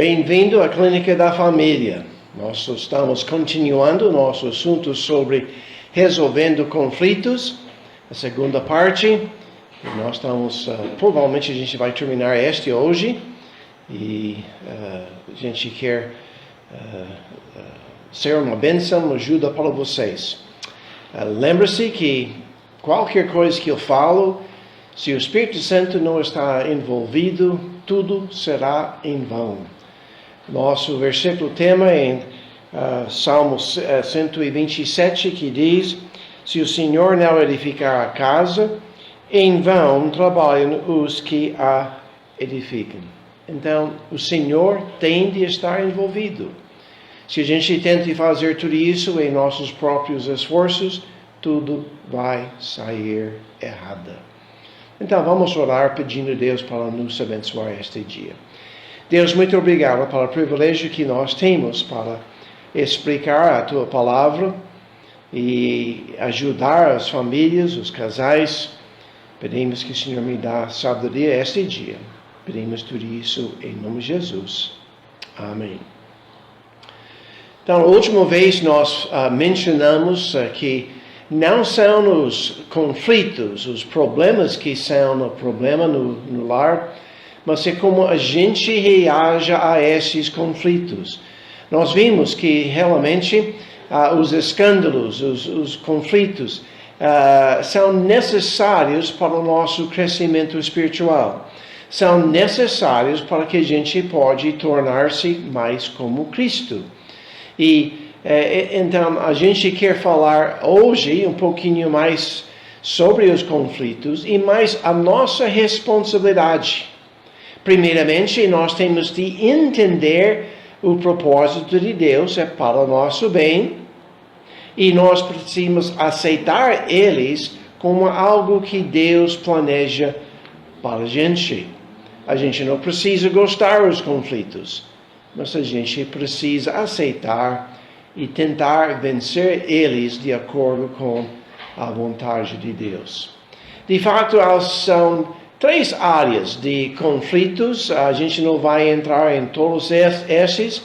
Bem-vindo à Clínica da Família. Nós estamos continuando nosso assunto sobre resolvendo conflitos, a segunda parte. Nós estamos, provavelmente a gente vai terminar este hoje e a gente quer ser uma bênção, uma ajuda para vocês. Lembre-se que qualquer coisa que eu falo, se o Espírito Santo não está envolvido, tudo será em vão. Nosso versículo tema é em Salmos 127, que diz: se o Senhor não edificar a casa, em vão trabalham os que a edificam. Então, o Senhor tem de estar envolvido. Se a gente tenta fazer tudo isso em nossos próprios esforços, tudo vai sair errado. Então, vamos orar pedindo a Deus para nos abençoar este dia. Deus, muito obrigado pelo privilégio que nós temos para explicar a Tua Palavra e ajudar as famílias, os casais. Pedimos que o Senhor me dê sabedoria este dia. Pedimos tudo isso em nome de Jesus. Amém. Então, a última vez nós mencionamos que não são os conflitos, os problemas que são o problema no lar, mas é como a gente reage a esses conflitos. Nós vimos que realmente os escândalos, os conflitos, são necessários para o nosso crescimento espiritual. São necessários para que a gente pode tornar-se mais como Cristo. E então a gente quer falar hoje um pouquinho mais sobre os conflitos e mais a nossa responsabilidade. Primeiramente, nós temos de entender o propósito de Deus é para o nosso bem e nós precisamos aceitar eles como algo que Deus planeja para a gente. A gente não precisa gostar dos conflitos, mas a gente precisa aceitar e tentar vencer eles de acordo com a vontade de Deus. De fato, são 3 áreas de conflitos. A gente não vai entrar em todos esses,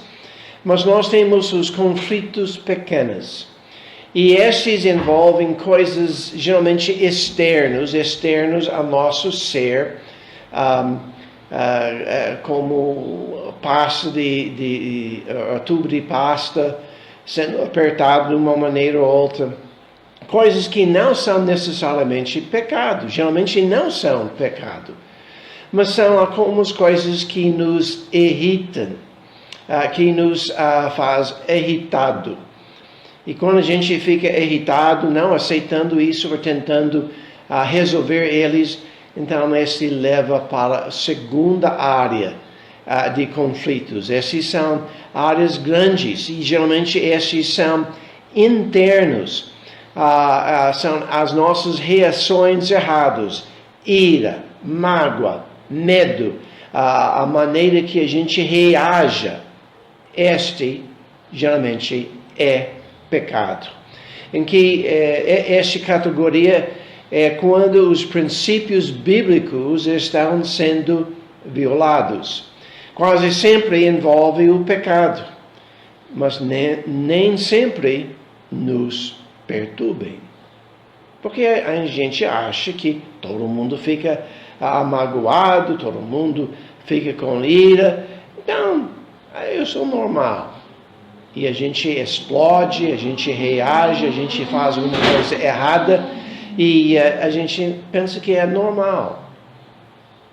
mas nós temos os conflitos pequenos. E esses envolvem coisas geralmente externos ao nosso ser, como pasta tubo de pasta sendo apertado de uma maneira ou outra. Coisas que não são necessariamente pecado, geralmente não são pecado, mas são algumas coisas que nos irritam, que nos faz irritado. E quando a gente fica irritado, não aceitando isso ou tentando resolver eles, então esse leva para a segunda área de conflitos. Essas são áreas grandes e geralmente esses são internos. São as nossas reações erradas, ira, mágoa, medo, a maneira que a gente reaja. Este geralmente é pecado. Em que esta categoria é quando os princípios bíblicos estão sendo violados. Quase sempre envolve o pecado, mas nem sempre nos perturbem. Porque a gente acha que todo mundo fica magoado, todo mundo fica com ira. Então, eu sou normal. E a gente explode, a gente reage, a gente faz alguma coisa errada e a gente pensa que é normal.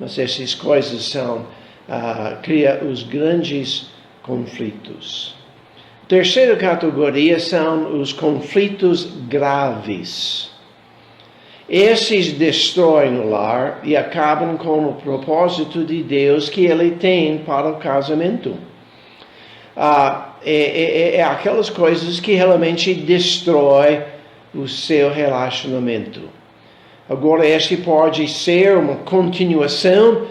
Mas essas coisas criam os grandes conflitos. Terceira categoria são os conflitos graves. Esses destroem o lar e acabam com o propósito de Deus que Ele tem para o casamento. Aquelas coisas que realmente destroem o seu relacionamento. Agora, este pode ser uma continuação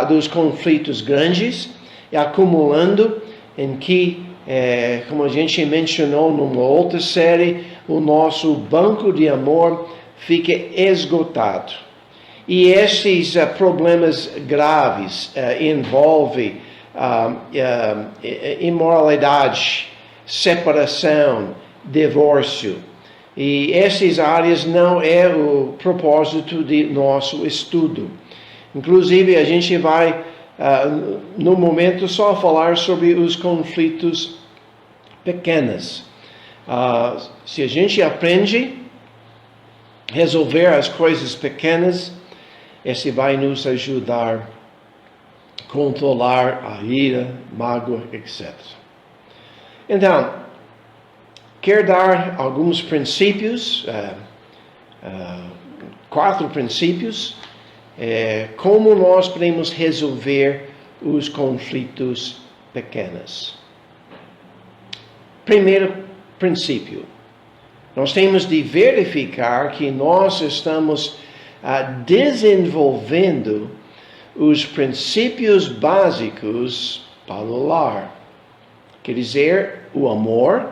dos conflitos grandes, acumulando em que como a gente mencionou numa outra série, o nosso banco de amor fica esgotado. E esses problemas graves envolvem imoralidade, separação, divórcio. E essas áreas não é o propósito de nosso estudo. Inclusive, a gente vai, no momento, só falar sobre os conflitos pequenos. Se a gente aprende a resolver as coisas pequenas, esse vai nos ajudar a controlar a ira, mágoa, etc. Então, quero dar alguns princípios, 4 princípios, como nós podemos resolver os conflitos pequenos. Primeiro princípio, nós temos de verificar que nós estamos desenvolvendo os princípios básicos para o lar. Quer dizer, o amor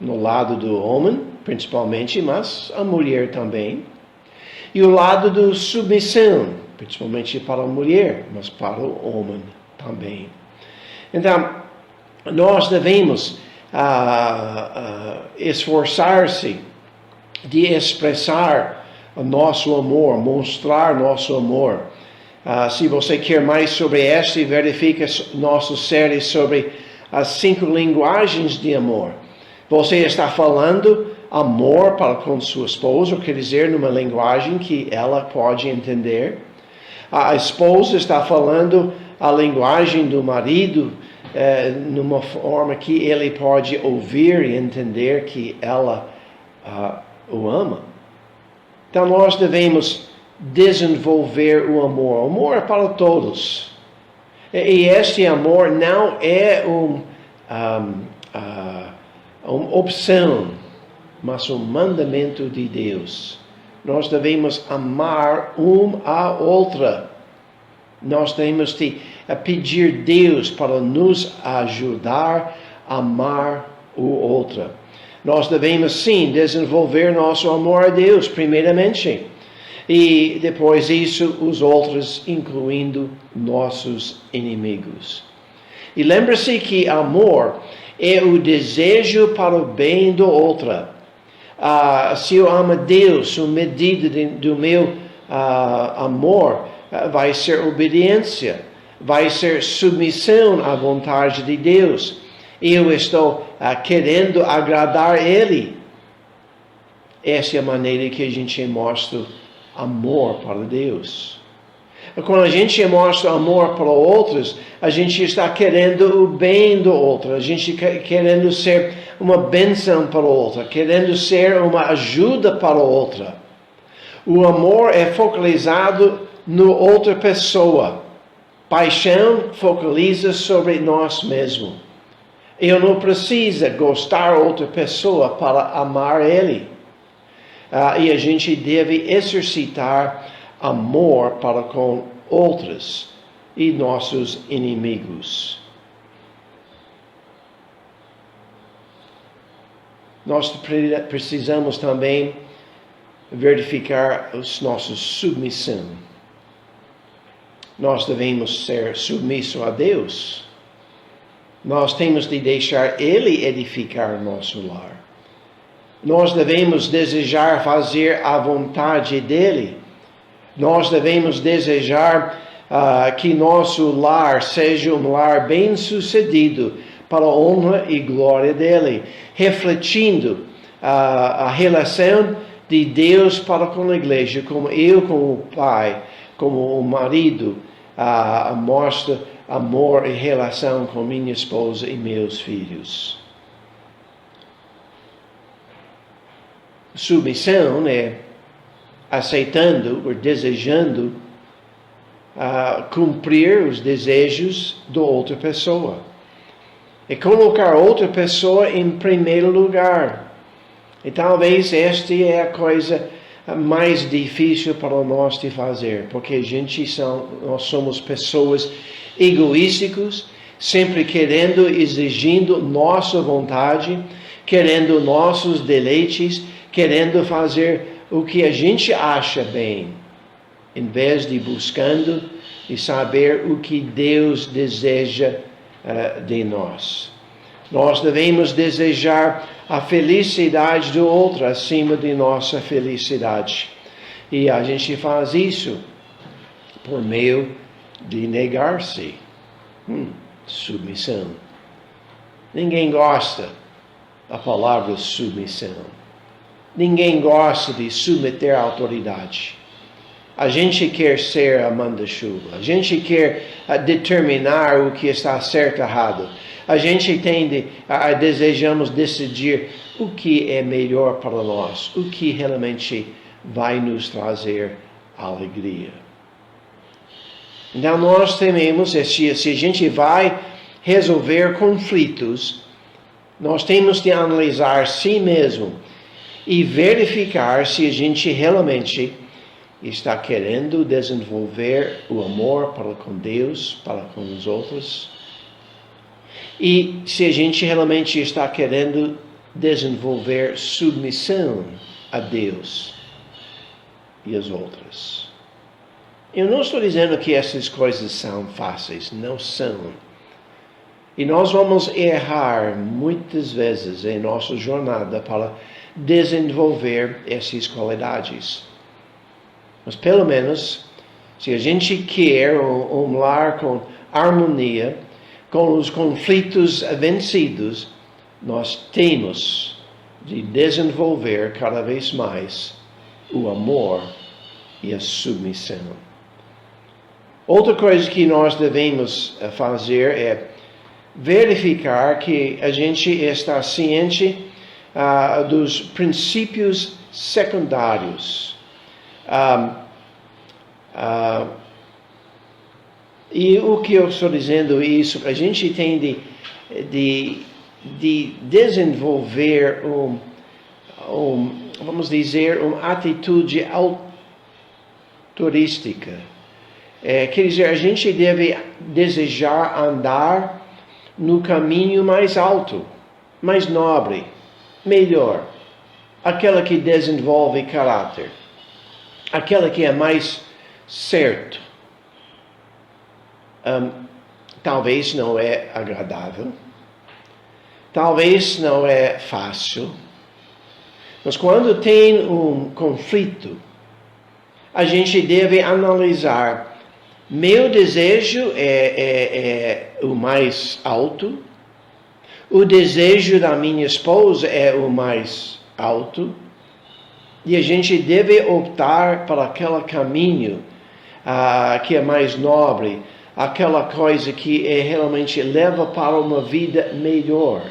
no lado do homem, principalmente, mas a mulher também. E o lado da submissão, principalmente para a mulher, mas para o homem também. Então, nós devemos esforçar-se de expressar o nosso amor, mostrar nosso amor. Se você quer mais sobre este, verifique nossa série sobre as 5 linguagens de amor. Você está falando amor para com sua esposa, quer dizer, numa linguagem que ela pode entender. A esposa está falando a linguagem do marido, numa forma que ele pode ouvir e entender que ela o ama. Então nós devemos desenvolver o amor. O amor é para todos. E este amor não é uma opção, mas um mandamento de Deus. Nós devemos amar a outra. Nós temos de pedir a Deus para nos ajudar a amar o outro. Nós devemos sim desenvolver nosso amor a Deus primeiramente. E depois disso os outros, incluindo nossos inimigos. E lembre-se que amor é o desejo para o bem do outro. Se eu amo Deus, a medida do meu amor vai ser obediência, vai ser submissão à vontade de Deus. Eu estou querendo agradar Ele. Essa é a maneira que a gente mostra amor para Deus. Quando a gente mostra amor para outros, a gente está querendo o bem do outro, a gente querendo ser uma bênção para o outro, querendo ser uma ajuda para o outro. O amor é focalizado na outra pessoa. Paixão focaliza sobre nós mesmos. Eu não preciso gostar de outra pessoa para amar ele. E a gente deve exercitar amor para com outros e nossos inimigos. Nós precisamos também verificar os nossos submissão. Nós devemos ser submissos a Deus. Nós temos de deixar Ele edificar nosso lar. Nós devemos desejar fazer a vontade dEle. Nós devemos desejar que nosso lar seja um lar bem-sucedido para a honra e glória dEle, refletindo a relação de Deus para com a igreja, como eu, como o pai, como o marido, mostra amor e relação com minha esposa e meus filhos. Submissão é aceitando ou desejando cumprir os desejos da outra pessoa. É colocar outra pessoa em primeiro lugar. E talvez esta é a coisa mais difícil para nós de fazer, porque nós somos pessoas egoísticas, sempre querendo, exigindo nossa vontade, querendo nossos deleites, querendo fazer o que a gente acha bem, em vez de buscando e saber o que Deus deseja de nós. Nós devemos desejar a felicidade do outro acima de nossa felicidade. E a gente faz isso por meio de negar-se. Submissão. Ninguém gosta da palavra submissão. Ninguém gosta de submeter à autoridade. A gente quer ser a manda-chuva. A gente quer determinar o que está certo e errado. A gente desejamos decidir o que é melhor para nós. O que realmente vai nos trazer alegria. Então nós tememos, se a gente vai resolver conflitos, nós temos de analisar si mesmo e verificar se a gente realmente está querendo desenvolver o amor para com Deus, para com os outros. E se a gente realmente está querendo desenvolver submissão a Deus e as outras. Eu não estou dizendo que essas coisas são fáceis, não são. E nós vamos errar muitas vezes em nossa jornada para desenvolver essas qualidades. Mas pelo menos, se a gente quer um lar com harmonia, com os conflitos vencidos, nós temos de desenvolver cada vez mais o amor e a submissão. Outra coisa que nós devemos fazer é verificar que a gente está ciente dos princípios secundários. E o que eu estou dizendo isso, a gente tem de desenvolver vamos dizer, uma atitude autorística. Quer dizer, a gente deve desejar andar no caminho mais alto, mais nobre, melhor, aquela que desenvolve caráter, aquela que é mais certo. Talvez não é agradável, talvez não é fácil, mas quando tem um conflito, a gente deve analisar: meu desejo é o mais alto, o desejo da minha esposa é o mais alto, e a gente deve optar por aquele caminho que é mais nobre, aquela coisa que realmente leva para uma vida melhor.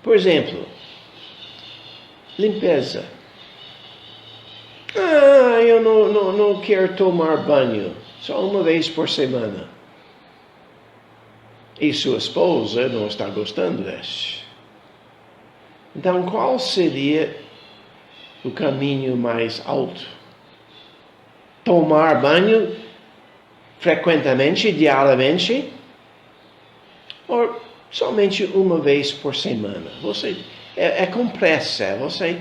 Por exemplo, limpeza. Eu não quero tomar banho, só uma vez por semana. E sua esposa não está gostando disso. Então, qual seria o caminho mais alto? Tomar banho frequentemente, diariamente, ou somente uma vez por semana? Você com pressa, você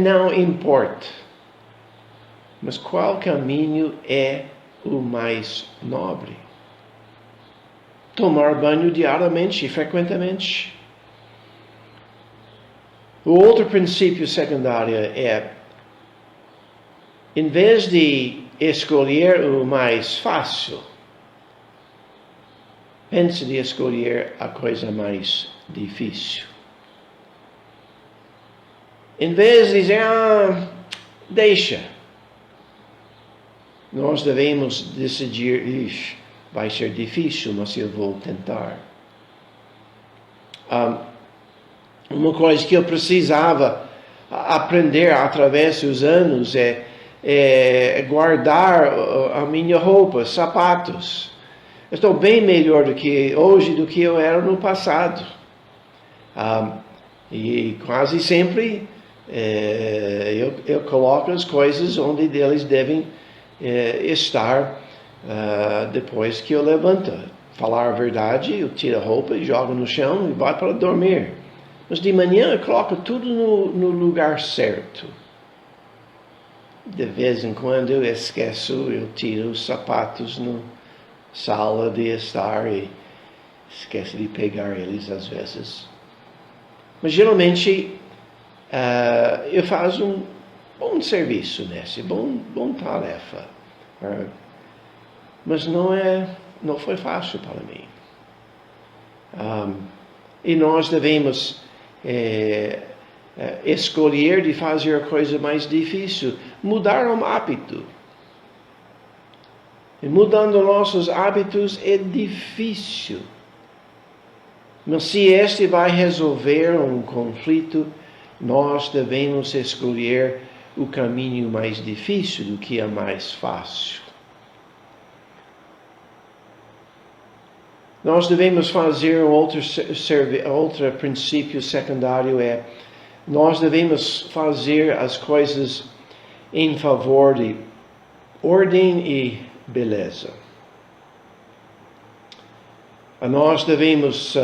não importa. Mas qual caminho é o mais nobre? Tomar banho diariamente e frequentemente. O outro princípio secundário é, em vez de escolher o mais fácil, pense de escolher a coisa mais difícil. Em vez de dizer, deixa, nós devemos decidir, vai ser difícil, mas eu vou tentar. Uma coisa que eu precisava aprender através dos anos é guardar a minha roupa, sapatos. Eu estou bem melhor hoje do que eu era no passado. E quase sempre eu coloco as coisas onde eles devem estar depois que eu levanto. Falar a verdade, eu tiro a roupa e jogo no chão e vou para dormir. Mas de manhã eu coloco tudo no lugar certo. de vez em quando eu esqueço, eu tiro os sapatos na sala de estar e esqueço de pegar eles às vezes. Mas geralmente eu faço um bom serviço nesse, bom tarefa. Mas não foi fácil para mim. E nós devemos escolher de fazer a coisa mais difícil, mudar um hábito. E mudando nossos hábitos é difícil. Mas se este vai resolver um conflito, nós devemos escolher o caminho mais difícil do que é mais fácil. Nós devemos fazer outro princípio secundário nós devemos fazer as coisas em favor de ordem e beleza. Nós devemos...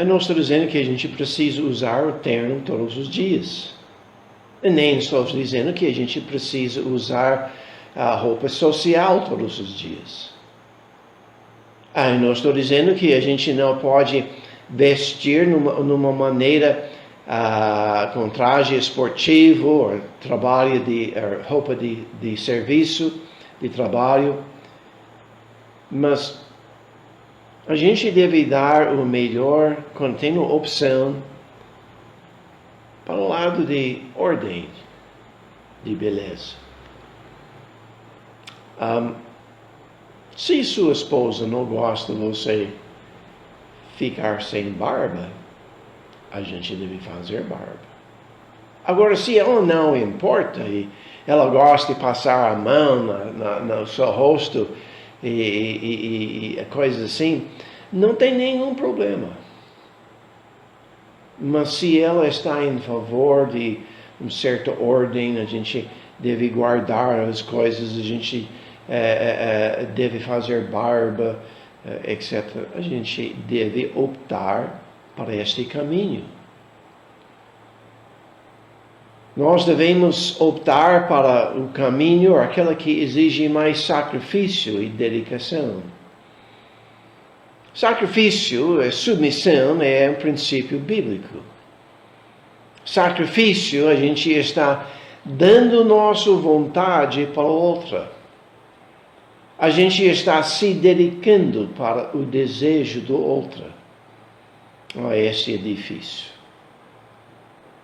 não estou dizendo que a gente precisa usar o terno todos os dias. E nem estou dizendo que a gente precisa usar a roupa social todos os dias. Não estou dizendo que a gente não pode vestir numa maneira com traje esportivo, ou roupa de serviço, de trabalho. Mas a gente deve dar o melhor quando tem uma opção para o lado de ordem, de beleza. Se sua esposa não gosta de você ficar sem barba, a gente deve fazer barba. Agora, se ela não importa e ela gosta de passar a mão no seu rosto e coisas assim, não tem nenhum problema. Mas se ela está em favor de uma certa ordem, a gente deve guardar as coisas, a gente deve fazer barba, etc. A gente deve optar para este caminho. Nós devemos optar para o caminho, aquela que exige mais sacrifício e dedicação. Sacrifício, submissão, é um princípio bíblico. Sacrifício, a gente está dando nossa vontade para outra. A gente está se dedicando para o desejo do outro. Esse é difícil.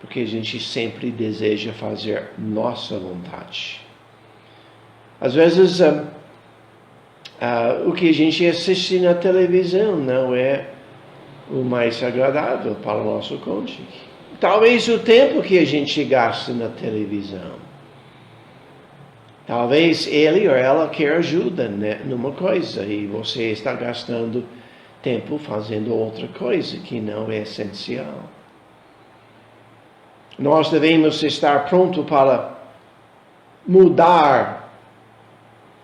Porque a gente sempre deseja fazer nossa vontade. Às vezes, o que a gente assiste na televisão não é o mais agradável para o nosso cônjuge. Talvez o tempo que a gente gasta na televisão. Talvez ele ou ela quer ajuda numa coisa e você está gastando tempo fazendo outra coisa que não é essencial. Nós devemos estar prontos para mudar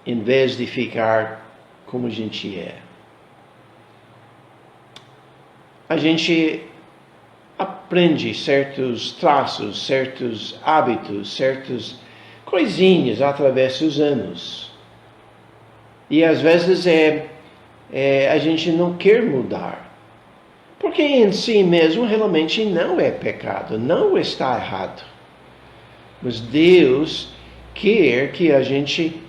em vez de ficar como a gente é. A gente aprende certos traços, certos hábitos, certas coisinhas através dos anos. E às vezes a gente não quer mudar. Porque em si mesmo realmente não é pecado, não está errado. Mas Deus quer que a gente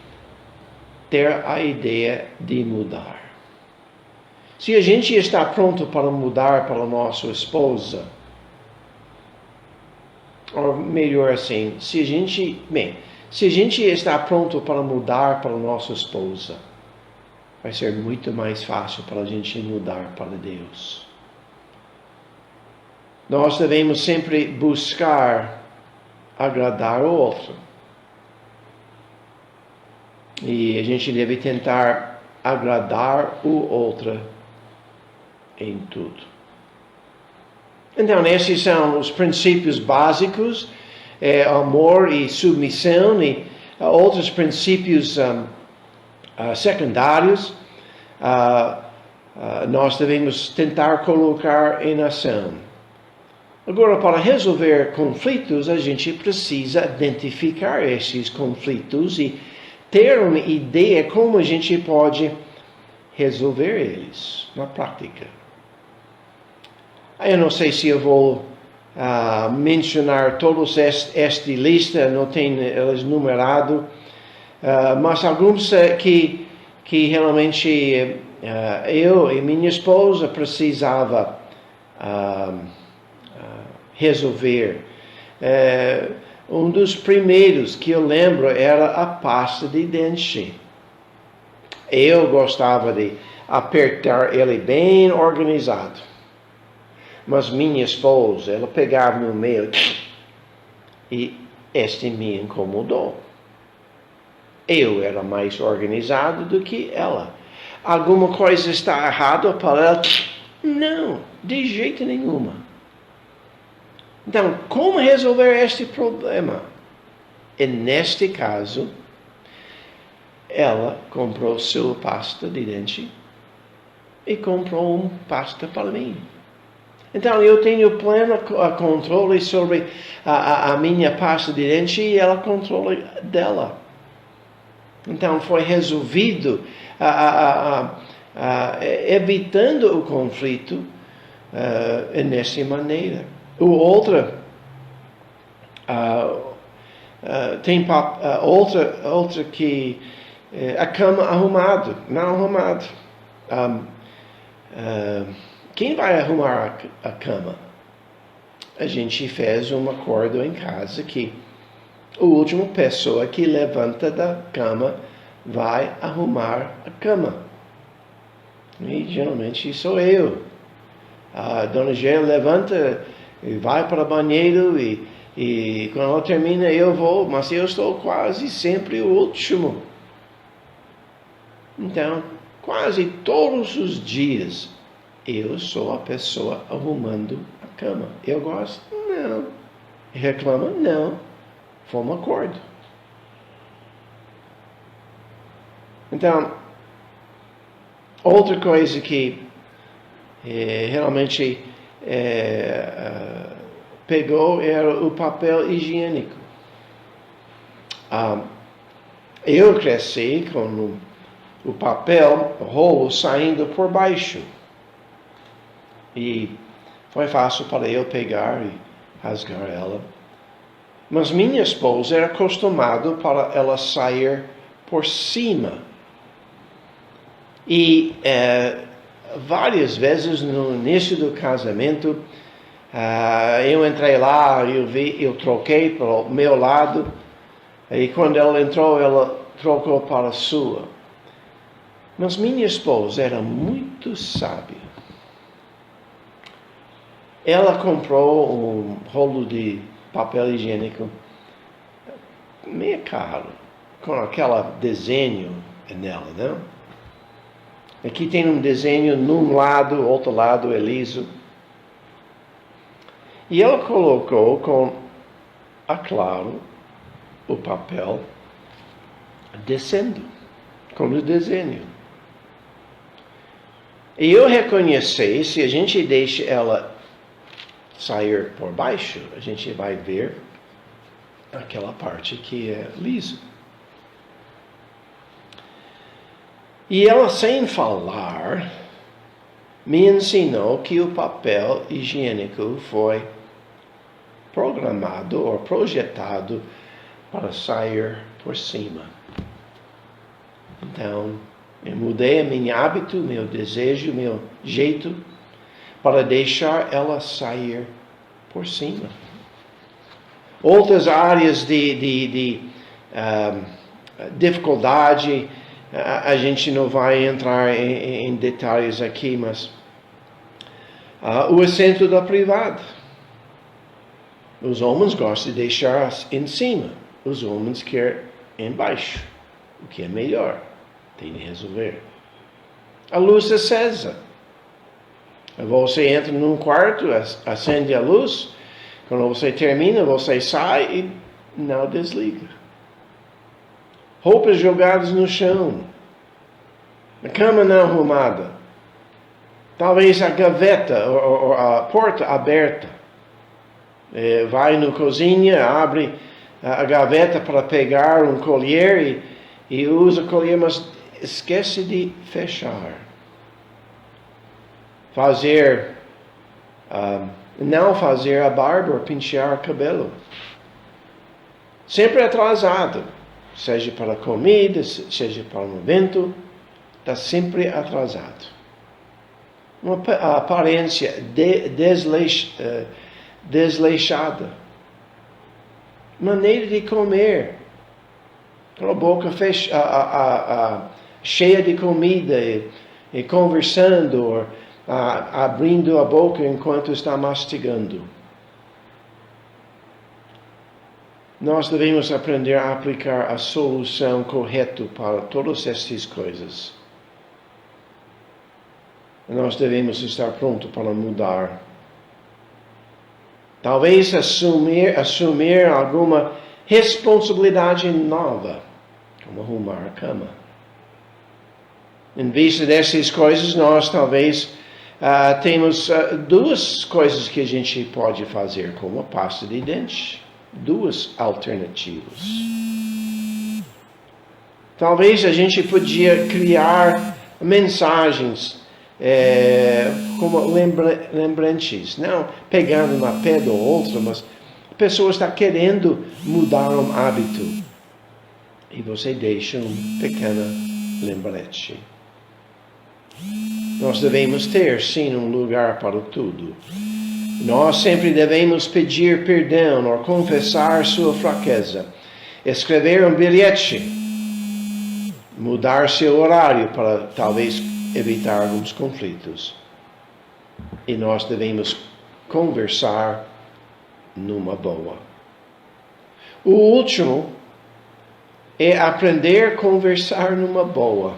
tenha a ideia de mudar. Se a gente está pronto para mudar para a nossa esposa, ou melhor assim, se a gente está pronto para mudar para a nossa esposa, vai ser muito mais fácil para a gente mudar para Deus. Nós devemos sempre buscar agradar o outro. E a gente deve tentar agradar o outro em tudo. Então, esses são os princípios básicos, amor e submissão, e outros princípios secundários, nós devemos tentar colocar em ação. Agora, para resolver conflitos, a gente precisa identificar esses conflitos e ter uma ideia como a gente pode resolver eles na prática. Eu não sei se eu vou mencionar todos esta lista, não tenho elas numerado, mas alguns que realmente eu e minha esposa precisava resolver. Um dos primeiros que eu lembro era a pasta de dente. Eu gostava de apertar ele bem organizado. Mas minha esposa, ela pegava no meio e este me incomodou. Eu era mais organizado do que ela. Alguma coisa está errada para ela? Não, de jeito nenhuma. Então, como resolver este problema? E neste caso, ela comprou sua pasta de dente e comprou uma pasta para mim. Então, eu tenho pleno controle sobre a minha pasta de dente e ela controle dela. Então, foi resolvido, evitando o conflito nessa maneira. Tem outra que a cama arrumado, não arrumado. Quem vai arrumar a cama? A gente fez um acordo em casa que a última pessoa que levanta da cama vai arrumar a cama. E geralmente sou eu. A dona Gera levanta e vai para o banheiro e quando ela termina eu vou, mas eu estou quase sempre o último. Então, quase todos os dias eu sou a pessoa arrumando a cama. Eu gosto? Não. Reclama? Não. Foi um acordo. Então, outra coisa que realmente pegou era o papel higiênico. Eu cresci com o papel, o rolo, saindo por baixo. E foi fácil para eu pegar e rasgar ela. Mas minha esposa era acostumada para ela sair por cima. E várias vezes no início do casamento, eu entrei lá, eu troquei para o meu lado. E quando ela entrou, ela trocou para a sua. Mas minha esposa era muito sábia. Ela comprou um rolo de papel higiênico meio caro, com aquele desenho nela, não? Aqui tem um desenho num lado, outro lado é liso. E ela colocou com claro o papel descendo, com o desenho. E eu reconheci, se a gente deixa ela sair por baixo, a gente vai ver aquela parte que é lisa. E ela, sem falar, me ensinou que o papel higiênico foi programado ou projetado para sair por cima. Então, eu mudei meu hábito, meu desejo, meu jeito, para deixar ela sair por cima. Outras áreas de dificuldade, a gente não vai entrar em detalhes aqui, mas o assento da privada. Os homens gostam de deixar em cima, os homens querem embaixo, o que é melhor, tem de resolver. A luz acesa. Você entra num quarto, acende a luz, quando você termina, você sai e não desliga. Roupas jogadas no chão, a cama não arrumada, talvez a gaveta ou a porta aberta. Vai na cozinha, abre a gaveta para pegar um colher e usa o colher, mas esquece de fechar. Não fazer a barba ou pentear o cabelo. Sempre atrasado. Seja para comida, seja para um evento, está sempre atrasado. Uma aparência desleixada. Maneira de comer. Com a boca cheia de comida e conversando, ou abrindo a boca enquanto está mastigando. Nós devemos aprender a aplicar a solução correta para todas essas coisas. Nós devemos estar prontos para mudar. Talvez assumir alguma responsabilidade nova, como arrumar a cama. Em vista dessas coisas, nós talvez temos duas coisas que a gente pode fazer, como a pasta de dente. Duas alternativas. Talvez a gente podia criar mensagens como lembrantes, não pegando uma pé do outro, mas a pessoa está querendo mudar um hábito e você deixa um pequeno lembrete. Nós devemos ter, sim, um lugar para tudo. Nós sempre devemos pedir perdão ou confessar sua fraqueza, escrever um bilhete, mudar seu horário para talvez evitar alguns conflitos. E nós devemos conversar numa boa. O último é aprender a conversar numa boa.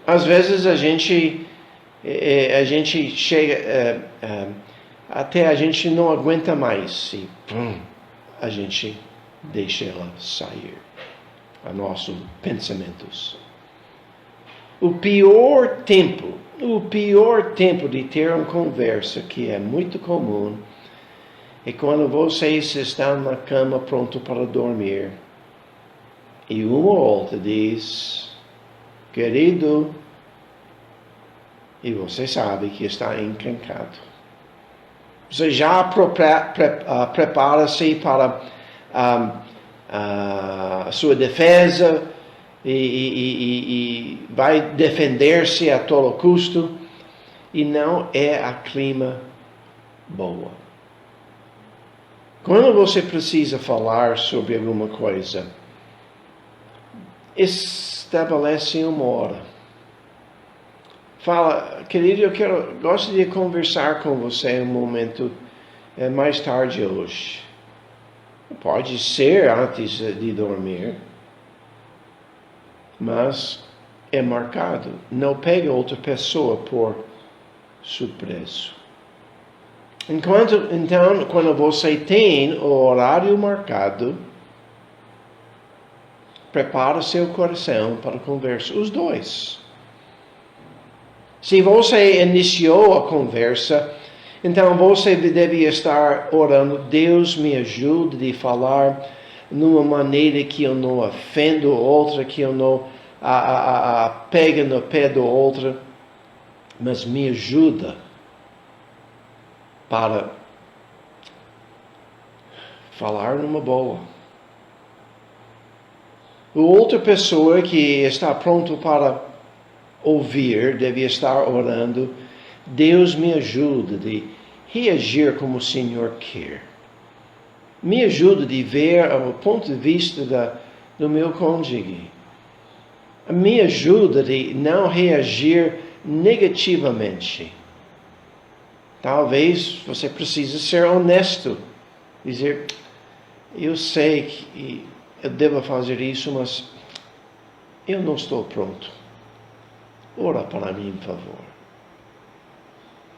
Às vezes a gente chega até a gente não aguenta mais e a gente deixa ela sair a nossos pensamentos. O pior tempo de ter uma conversa que é muito comum é quando vocês estão na cama pronto para dormir e uma ou outra diz: querido, e você sabe que está encrencado. Você já prepara-se para a sua defesa e vai defender-se a todo custo. E não é a clima boa. Quando você precisa falar sobre alguma coisa, estabelece uma hora. Fala, querido, gosto de conversar com você um momento mais tarde hoje. Pode ser antes de dormir, mas é marcado. Não pega outra pessoa por surpresa. Então, quando você tem o horário marcado, prepara seu coração para conversar. Os dois. Se você iniciou a conversa, então você deve estar orando: Deus me ajude a falar numa maneira que eu não ofendo outra, que eu não pega no pé do outro, mas me ajuda para falar numa boa. Outra pessoa que está pronto para ouvir deve estar orando: Deus me ajuda de reagir como o Senhor quer. Me ajuda de ver o ponto de vista do meu cônjuge. Me ajuda de não reagir negativamente. Talvez você precise ser honesto. Dizer: eu sei que eu devo fazer isso, mas eu não estou pronto. Ora para mim, por favor.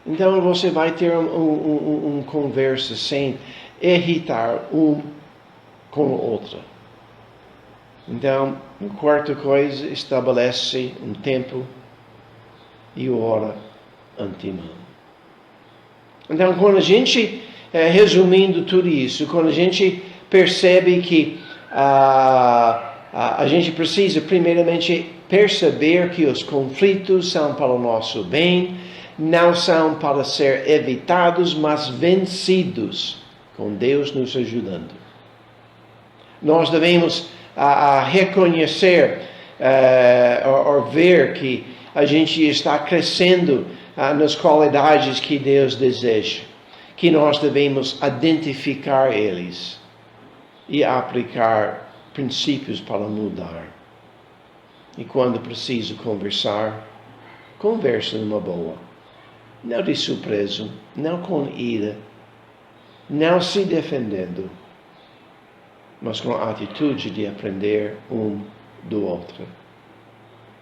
Então você vai ter uma conversa sem irritar um com o outro. Então, a quarta coisa, estabelece um tempo e hora antemão. Então, quando a gente, resumindo tudo isso, quando a gente percebe que a gente precisa primeiramente perceber que os conflitos são para o nosso bem, não são para ser evitados, mas vencidos, com Deus nos ajudando. Nós devemos reconhecer ou ver que a gente está crescendo nas qualidades que Deus deseja, que nós devemos identificar eles e aplicar princípios para mudar. E quando preciso conversar, converse numa boa. Não de surpresa, não com ira, não se defendendo, mas com a atitude de aprender um do outro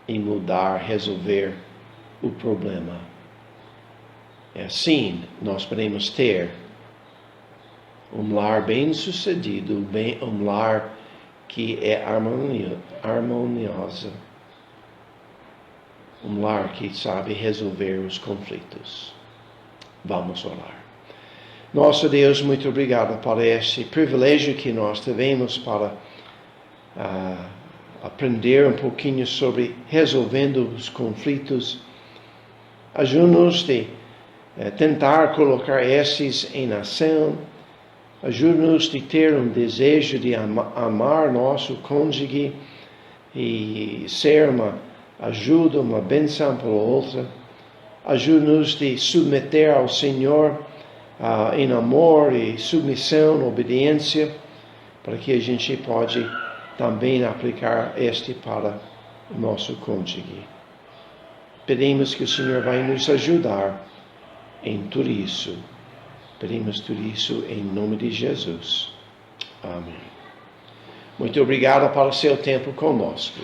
e mudar, resolver o problema. E assim nós podemos ter um lar bem-sucedido, um lar que é harmonioso, um lar que sabe resolver os conflitos. Vamos orar. Nosso Deus, muito obrigado por esse privilégio que nós tivemos para aprender um pouquinho sobre resolvendo os conflitos. Ajuda-nos de tentar colocar esses em ação. Ajuda-nos de ter um desejo de amar nosso cônjuge e ser uma ajuda, uma bênção para o outro. Ajuda-nos de submeter ao Senhor em amor e submissão, obediência, para que a gente pode também aplicar este para o nosso cônjuge. Pedimos que o Senhor vai nos ajudar em tudo isso. Pedimos tudo isso em nome de Jesus. Amém. Muito obrigado pelo seu tempo conosco.